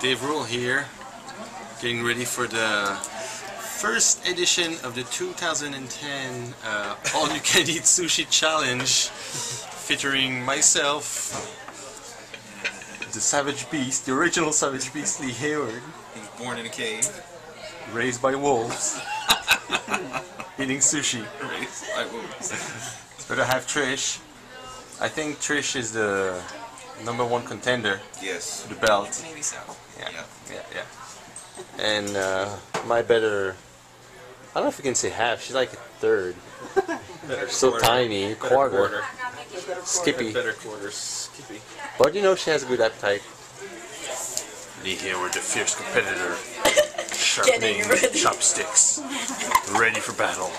Dave Rule here, getting ready for the first edition of the 2010 All-You-Can-Eat Sushi Challenge, featuring myself, the Savage Beast, the original Savage Beast, Lee Hayward. He was born in a cave. Raised by wolves. Eating sushi. Raised by wolves. But I have Trish. I think Trish is the #1 contender. Yes. To the belt. Maybe so. Yeah. And my better, I don't know if we can say half, she's like a third. So quarter. tiny, quarter. Skippy. Better quarters. Skippy. But you know she has a good appetite. Lee Hayward, the fierce competitor. Sharpening chopsticks. Ready for battle.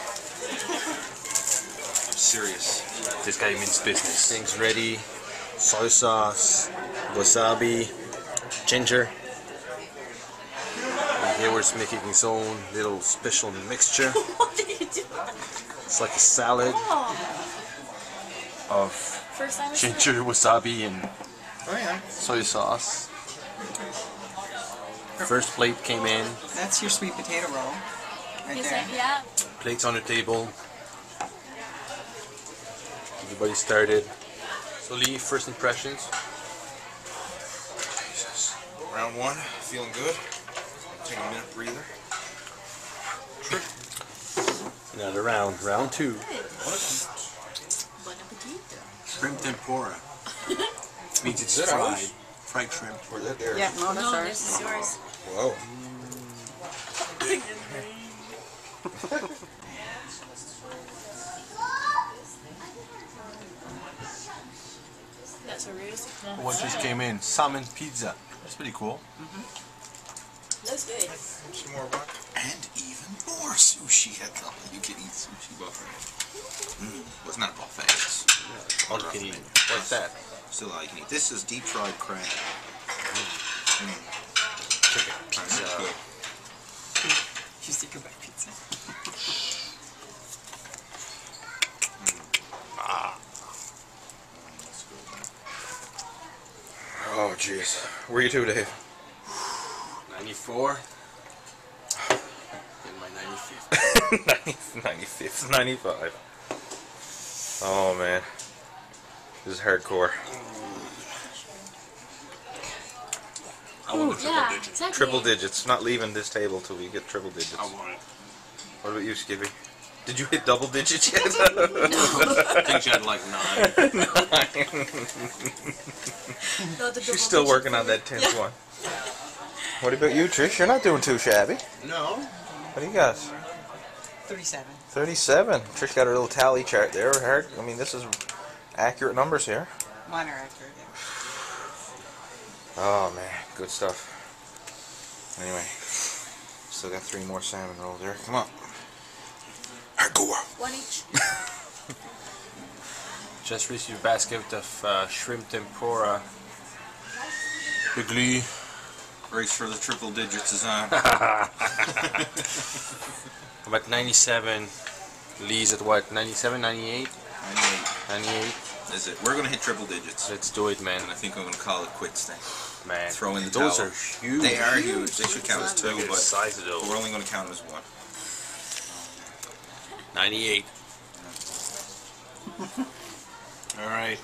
I'm serious. This guy means business. Things ready. Soy sauce, wasabi, ginger. Lee Hayward's making his own little special mixture. What did you do? It's like a salad of ginger, wasabi, and soy sauce. First plate came in. That's your sweet potato roll. Right there. Yeah. Plates on the table. Everybody started. So Lee, first impressions? Jesus. Round 1, feeling good. Take a minute breather. Another round. Round 2. Bon appetit. Shrimp tempura. Means it's Is that fried. ours? Fried shrimp. Or is that there? Yeah, no, that's No, ours. this is yours. Whoa. That's a ruse. What just came in? Salmon pizza. That's pretty cool. Looks good. Some more rock. And even more sushi at the all-you-can-eat sushi buffet. Well, it's not a buffet. It's All you can eat. What's that? still all you can eat. This is deep fried crab. Chicken pizza. Good. You stick about pizza. Oh, jeez. Where are you to, Dave? 94. In my 95th. 95th, 95. Oh, man. This is hardcore. I want the triple Yeah, digit. exactly. Triple digits. Not leaving this table till we get triple digits. I want it. What about you, Skippy? Did you hit double digits yet? I think she had like 9. She's still working on that 10th one. What about you, Trish? You're not doing too shabby. No. What do you got? 37. 37. Trish got her little tally chart there. I mean, this is accurate numbers here. Mine are accurate, yeah. Oh, man. Good stuff. Anyway. Still got 3 more salmon rolls there. Come on. Hardcore. 1 each. Just received a basket of shrimp tempura. Big Lee. Race for the triple digits is on. I'm at 97. Lee's at what? 97, 98? 98. 98. Is it? We're going to hit triple digits. Let's do it, man. And I think I'm going to call it quits then. Man. Throw in the Those towel. are huge. They are huge. They should count as 2, Look at the but size of those. we're only going to count them as 1. 98. Alright.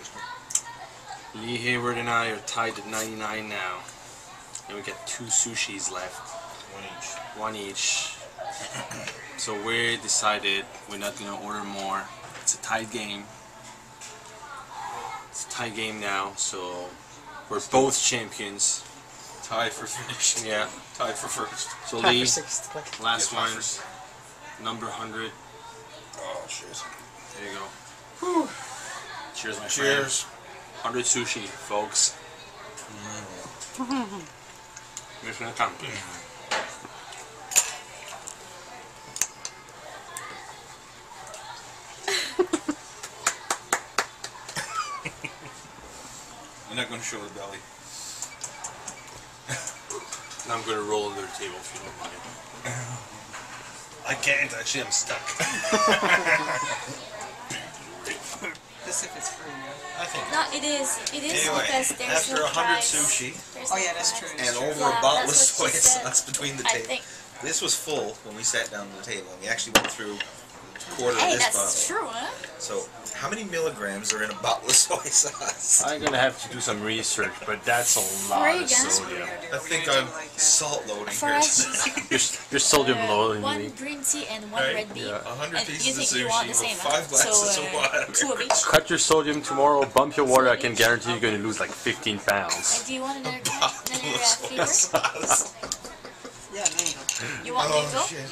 Lee Hayward and I are tied at 99 now. And we got 2 sushis left. 1 each. So we decided we're not going to order more. It's a tied game. It's a tie game now, so we're both champions. Tied for finish. Yeah. Tied for first. So Time Lee, for 6th place. last Yeah, one, first. number 100. Oh, shit. There you go. Whew. Cheers, my Cheers. friend. 100 sushi, folks. Mission accomplished. You're not going to show the belly. Now I'm going to roll under the table if you don't mind. I can't, actually, I'm stuck. This if it's free, yeah. I think. No, it is. It is Anyway, because there's after no 100 price. sushi, There's understand. Oh yeah, that's true. and That's true. over Yeah, a bottle of that's soy what she said. sauce between the I table. think. This was full when we sat down at the table, and we actually went through a quarter of Hey, this that's bottle. true, huh? So, how many milligrams are in a bottle of soy sauce? I'm gonna have to do some research, but that's a lot of Friggin'. sodium. I think I'm salt loading For here. us, You're sodium loading one me. green tea and one Right, red beet. yeah. 100 And pieces you of think sushi you want the with same, 5 glasses so, of water. 2 of each. Cut your sodium tomorrow, bump your water, I can guarantee you're gonna lose like 15 pounds. Do you want another Bottle of soy flavor? sauce. Yeah, there you go. You want Oh, mango? shit.